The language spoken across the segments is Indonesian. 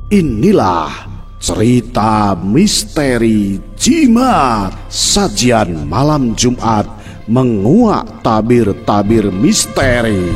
Inilah cerita misteri Jimat, sajian malam Jumat menguak tabir-tabir misteri.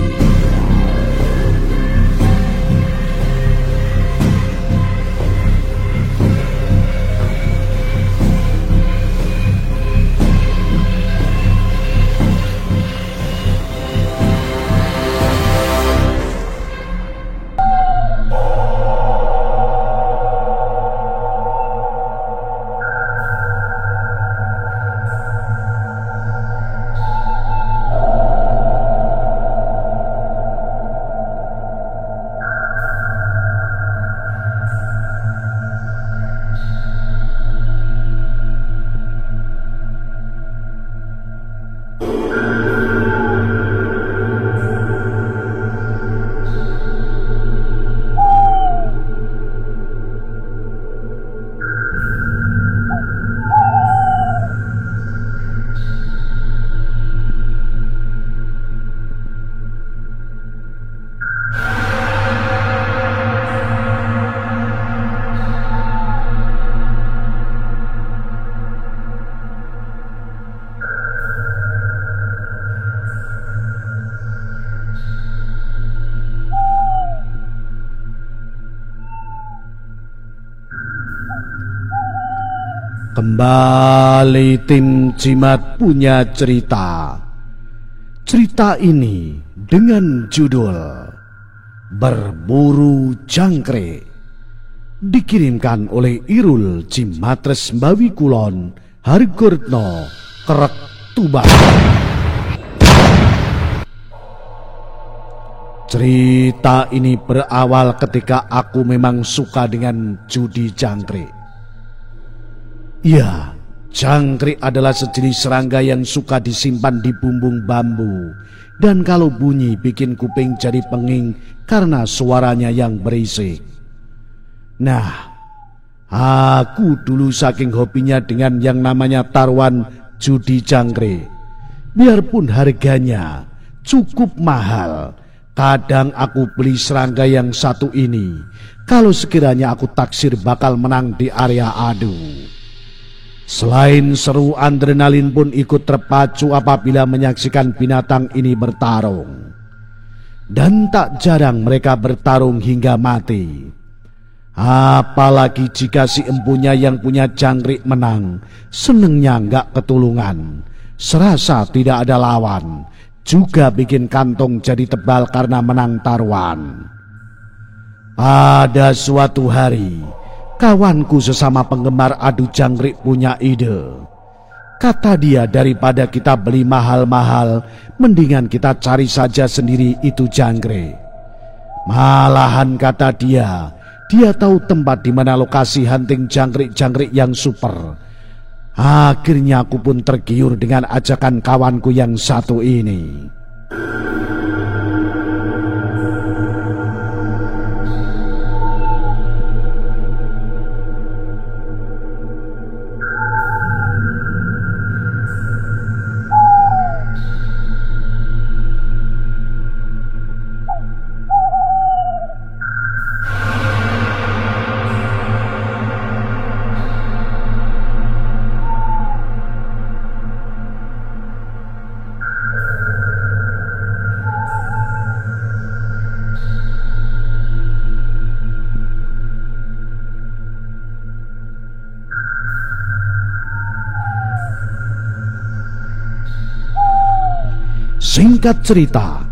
Kembali tim Jimat punya cerita. Cerita ini dengan judul Berburu Jangkrik, dikirimkan oleh Irul Jimatres Mbawi Kulon Hargurtno Kerek Tuban. Cerita ini berawal ketika aku memang suka dengan judi jangkrik. Ya, jangkrik adalah sejenis serangga yang suka disimpan di bumbung bambu, dan kalau bunyi bikin kuping jadi penging karena suaranya yang berisik. Nah, aku dulu saking hobinya dengan yang namanya taruhan judi jangkrik. Biarpun harganya cukup mahal, kadang aku beli serangga yang satu ini kalau sekiranya aku taksir bakal menang di area adu. Selain seru, adrenalin pun ikut terpacu apabila menyaksikan binatang ini bertarung. Dan tak jarang mereka bertarung hingga mati. Apalagi jika si empunya yang punya jangkrik menang, senengnya nggak ketulungan. Serasa tidak ada lawan, juga bikin kantong jadi tebal karena menang taruhan. Pada suatu hari, kawanku sesama penggemar adu jangkrik punya ide. Kata dia, daripada kita beli mahal-mahal, mendingan kita cari saja sendiri itu jangkrik. Malahan kata dia tahu tempat di mana lokasi hunting jangkrik-jangkrik yang super. Akhirnya aku pun tergiur dengan ajakan kawanku yang satu ini. Singkat cerita,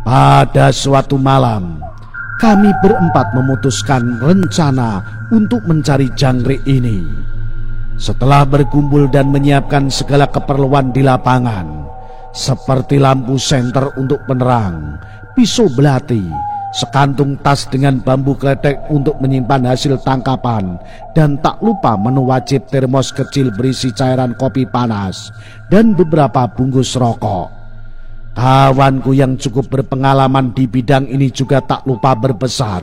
pada suatu malam kami berempat memutuskan rencana untuk mencari jangkrik ini. Setelah berkumpul dan menyiapkan segala keperluan di lapangan, seperti lampu senter untuk penerang, pisau belati, sekantung tas dengan bambu kletek untuk menyimpan hasil tangkapan, dan tak lupa menu wajib termos kecil berisi cairan kopi panas, dan beberapa bungkus rokok. Kawanku yang cukup berpengalaman di bidang ini juga tak lupa berpesan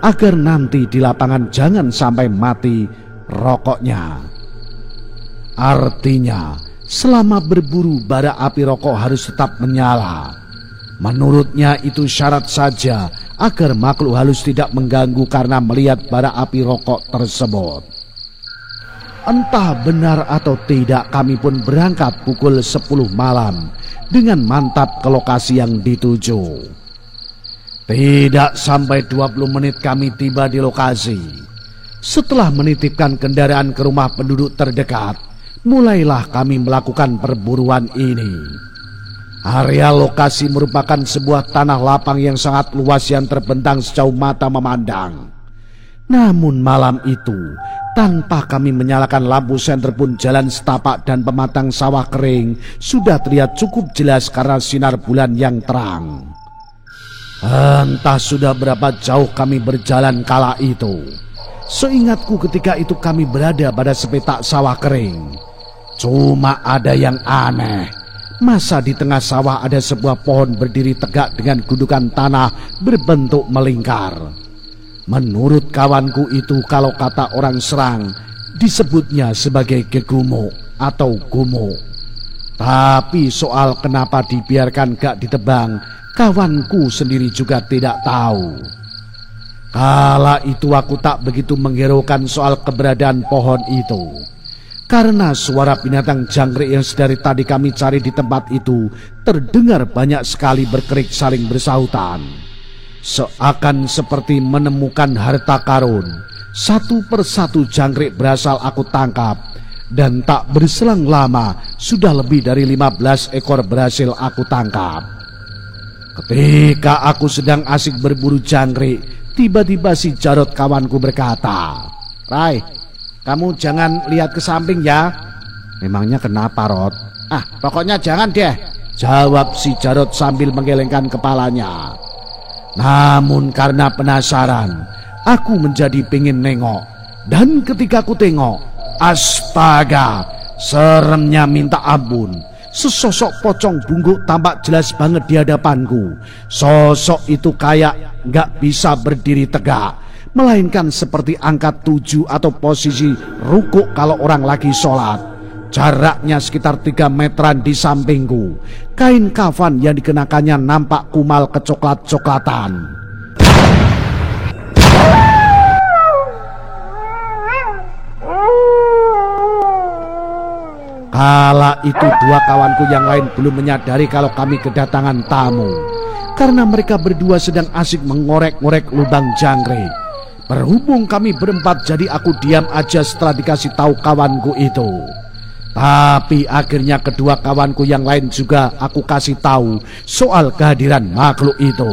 agar nanti di lapangan jangan sampai mati rokoknya. Artinya, selama berburu bara api rokok harus tetap menyala. Menurutnya itu syarat saja agar makhluk halus tidak mengganggu karena melihat bara api rokok tersebut. Entah benar atau tidak, kami pun berangkat pukul 10 malam dengan mantap ke lokasi yang dituju. Tidak sampai 20 menit kami tiba di lokasi. Setelah menitipkan kendaraan ke rumah penduduk terdekat, mulailah kami melakukan perburuan ini. Area lokasi merupakan sebuah tanah lapang yang sangat luas yang terbentang sejauh mata memandang. Namun malam itu, tanpa kami menyalakan lampu senter pun jalan setapak dan pematang sawah kering sudah terlihat cukup jelas karena sinar bulan yang terang. Entah sudah berapa jauh kami berjalan kala itu. Seingatku ketika itu kami berada pada sepetak sawah kering. Cuma ada yang aneh. Masa di tengah sawah ada sebuah pohon berdiri tegak dengan gundukan tanah berbentuk melingkar. Menurut kawanku itu, kalau kata orang Serang, disebutnya sebagai gegumuk atau gumuk. Tapi soal kenapa dibiarkan gak ditebang, kawanku sendiri juga tidak tahu. Kala itu aku tak begitu menghiraukan soal keberadaan pohon itu, karena suara binatang jangkrik yang sedari tadi kami cari di tempat itu terdengar banyak sekali berkerik saling bersahutan. Seakan seperti menemukan harta karun. Satu persatu jangkrik berasal aku tangkap, dan tak berselang lama sudah lebih dari 15 ekor berhasil aku tangkap. Ketika aku sedang asik berburu jangkrik, tiba-tiba si Jarot kawanku berkata, "Rai, kamu jangan lihat ke samping ya." "Memangnya kenapa, Rod?" Pokoknya jangan deh," jawab si Jarot sambil menggelengkan kepalanya. Namun karena penasaran, aku menjadi pengen nengok. Dan ketika aku tengok, astaga, seremnya minta ampun. Sesosok pocong bungkuk tampak jelas banget di hadapanku. Sosok itu kayak gak bisa berdiri tegak, melainkan seperti angkat 7 atau posisi rukuk kalau orang lagi sholat. Jaraknya sekitar 3 meteran di sampingku. Kain kafan yang dikenakannya nampak kumal kecoklat-coklatan. Kala itu dua kawanku yang lain belum menyadari kalau kami kedatangan tamu, karena mereka berdua sedang asik mengorek-ngorek lubang jangkrik. Berhubung kami berempat, jadi aku diam aja setelah dikasih tahu kawanku itu. Tapi akhirnya kedua kawanku yang lain juga aku kasih tahu soal kehadiran makhluk itu.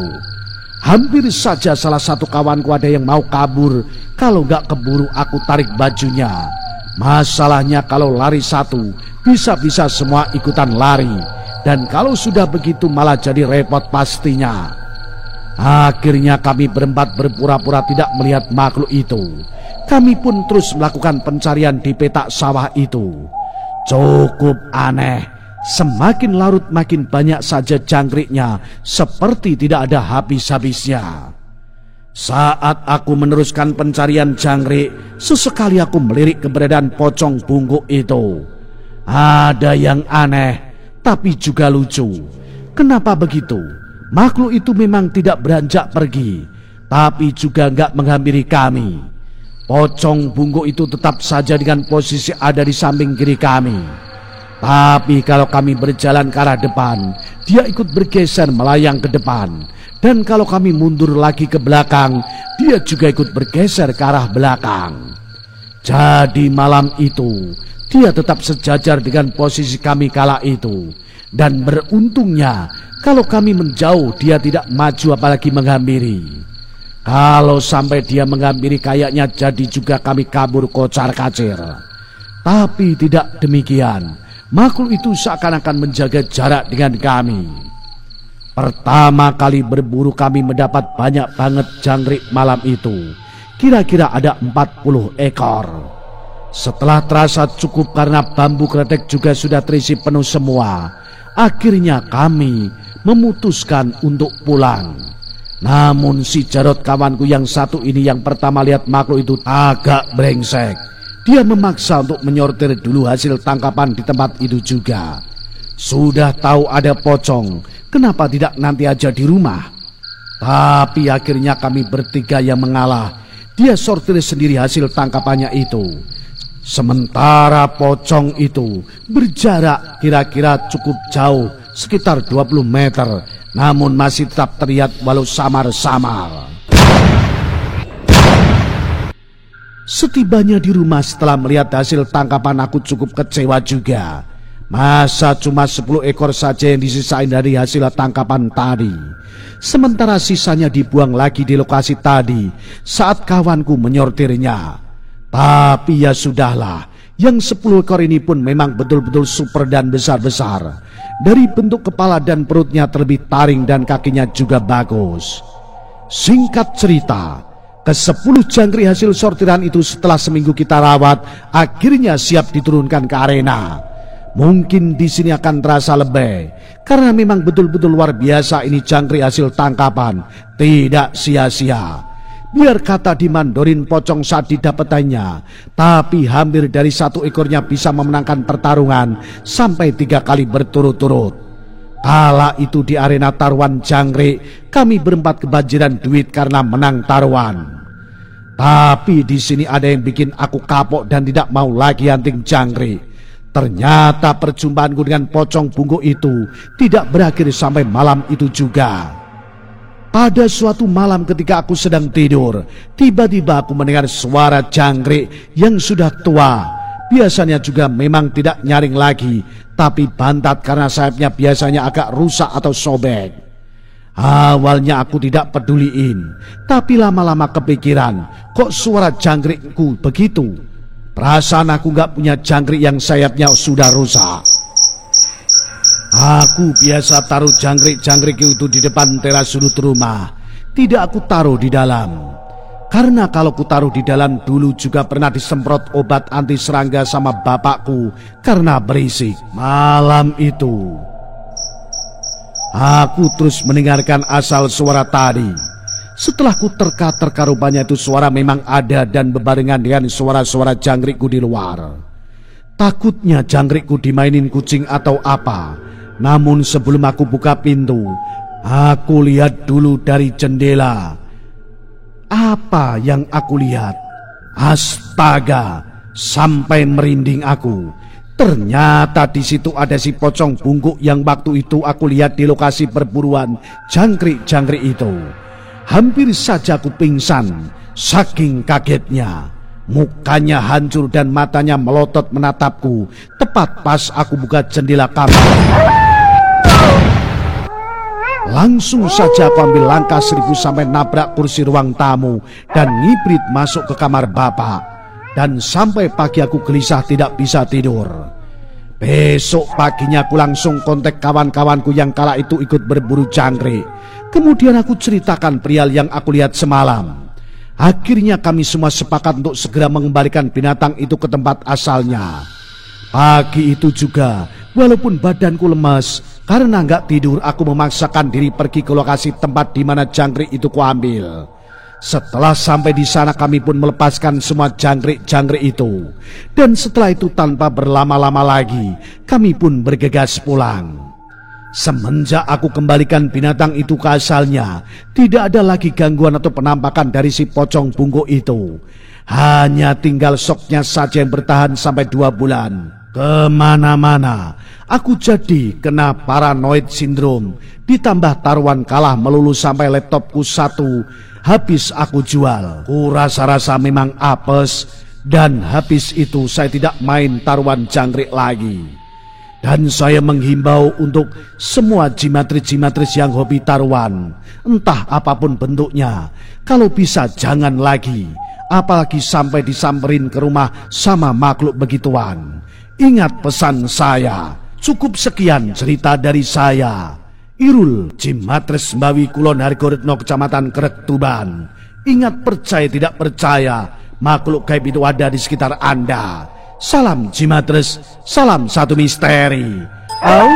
Hampir saja salah satu kawanku ada yang mau kabur. Kalau gak keburu aku tarik bajunya. Masalahnya kalau lari satu, bisa-bisa semua ikutan lari. Dan kalau sudah begitu malah jadi repot pastinya. Akhirnya kami berempat berpura-pura tidak melihat makhluk itu. Kami pun terus melakukan pencarian di petak sawah itu. Cukup aneh, semakin larut makin banyak saja jangkriknya, seperti tidak ada habis-habisnya. Saat aku meneruskan pencarian jangkrik, sesekali aku melirik keberadaan pocong bungkuk itu. Ada yang aneh, tapi juga lucu. Kenapa begitu? Makhluk itu memang tidak beranjak pergi, tapi juga enggak menghampiri kami. Pocong bungkuk itu tetap saja dengan posisi ada di samping kiri kami. Tapi kalau kami berjalan ke arah depan, dia ikut bergeser melayang ke depan. Dan kalau kami mundur lagi ke belakang, dia juga ikut bergeser ke arah belakang. Jadi malam itu, dia tetap sejajar dengan posisi kami kala itu. Dan beruntungnya, kalau kami menjauh, dia tidak maju apalagi menghampiri. Kalau sampai dia menghampiri, kayaknya jadi juga kami kabur kocar-kacir. Tapi tidak demikian. Makhluk itu seakan-akan menjaga jarak dengan kami. Pertama kali berburu kami mendapat banyak banget jangkrik malam itu. Kira-kira ada 40 ekor. Setelah terasa cukup karena bambu kretek juga sudah terisi penuh semua, akhirnya kami memutuskan untuk pulang. Namun si Jarot kawanku yang satu ini yang pertama lihat makhluk itu agak brengsek. Dia memaksa untuk menyortir dulu hasil tangkapan di tempat itu juga. Sudah tahu ada pocong, kenapa tidak nanti aja di rumah? Tapi akhirnya kami bertiga yang mengalah. Dia sortir sendiri hasil tangkapannya itu. Sementara pocong itu berjarak kira-kira cukup jauh, sekitar 20 meter, namun masih tetap terlihat walau samar-samar. Setibanya di rumah setelah melihat hasil tangkapan, aku cukup kecewa juga. Masa cuma 10 ekor saja yang disisain dari hasil tangkapan tadi, sementara sisanya dibuang lagi di lokasi tadi saat kawanku menyortirnya. Tapi ya sudahlah, yang 10 ekor ini pun memang betul-betul super dan besar-besar. Dari bentuk kepala dan perutnya terlebih taring dan kakinya juga bagus. Singkat cerita, ke-10 jangkrik hasil sortiran itu setelah seminggu kita rawat, akhirnya siap diturunkan ke arena. Mungkin di sini akan terasa lebih, karena memang betul-betul luar biasa ini jangkrik hasil tangkapan, tidak sia-sia. Biar kata dimandorin pocong saat didapetannya, tapi hampir dari 1 ekornya bisa memenangkan pertarungan sampai 3 kali berturut-turut. Kala itu di arena taruhan jangkrik, kami berempat kebanjiran duit karena menang taruhan. Tapi di sini ada yang bikin aku kapok dan tidak mau lagi hunting jangkrik. Ternyata perjumpaanku dengan pocong bungkuk itu tidak berakhir sampai malam itu juga. Pada suatu malam ketika aku sedang tidur, tiba-tiba aku mendengar suara jangkrik yang sudah tua. Biasanya juga memang tidak nyaring lagi, tapi bantat karena sayapnya biasanya agak rusak atau sobek. Awalnya aku tidak peduliin, tapi lama-lama kepikiran, kok suara jangkrikku begitu? Perasaan aku gak punya jangkrik yang sayapnya sudah rusak. Aku biasa taruh jangkrik-jangkrik itu di depan teras sudut rumah. Tidak aku taruh di dalam. Karena kalau ku taruh di dalam dulu juga pernah disemprot obat anti serangga sama bapakku karena berisik. Malam itu aku terus mendengarkan asal suara tadi. Setelah ku terka-terka rupanya itu suara memang ada dan bebarengan dengan suara-suara jangkrikku di luar. Takutnya jangkrikku dimainin kucing atau apa. Namun sebelum aku buka pintu, aku lihat dulu dari jendela. Apa yang aku lihat? Astaga, sampai merinding aku. Ternyata di situ ada si pocong bungkuk yang waktu itu aku lihat di lokasi perburuan jangkrik-jangkrik itu. Hampir saja aku pingsan, saking kagetnya. Mukanya hancur dan matanya melotot menatapku, tepat pas aku buka jendela kamar. Langsung saja aku ambil langkah 1000 sampai nabrak kursi ruang tamu dan ngibrit masuk ke kamar bapak. Dan sampai pagi aku gelisah tidak bisa tidur. Besok paginya aku langsung kontak kawan-kawanku yang kala itu ikut berburu jangkrik. Kemudian aku ceritakan perihal yang aku lihat semalam. Akhirnya kami semua sepakat untuk segera mengembalikan binatang itu ke tempat asalnya. Pagi itu juga, walaupun badanku lemas karena nggak tidur, aku memaksakan diri pergi ke lokasi tempat di mana jangkrik itu kuambil. Setelah sampai di sana kami pun melepaskan semua jangkrik-jangkrik itu. Dan setelah itu tanpa berlama-lama lagi, kami pun bergegas pulang. Semenjak aku kembalikan binatang itu ke asalnya, tidak ada lagi gangguan atau penampakan dari si pocong bungkuk itu. Hanya tinggal shocknya saja yang bertahan sampai 2 bulan. Kemana-mana aku jadi kena paranoid syndrome. Ditambah taruhan kalah melulu sampai laptopku 1 habis aku jual. Ku rasa-rasa memang apes. Dan habis itu saya tidak main taruhan jangkrik lagi. Dan saya menghimbau untuk semua jimatris-jimatris yang hobi taruhan, entah apapun bentuknya, kalau bisa jangan lagi, apalagi sampai disamperin ke rumah sama makhluk begituan. Ingat pesan saya. Cukup sekian cerita dari saya, Irul, Jimatres Mbawi Kulon Hargoretno, Kecamatan Krek, Tuban. Ingat, percaya tidak percaya, makhluk gaib itu ada di sekitar Anda. Salam Jimatres, salam satu misteri. Au.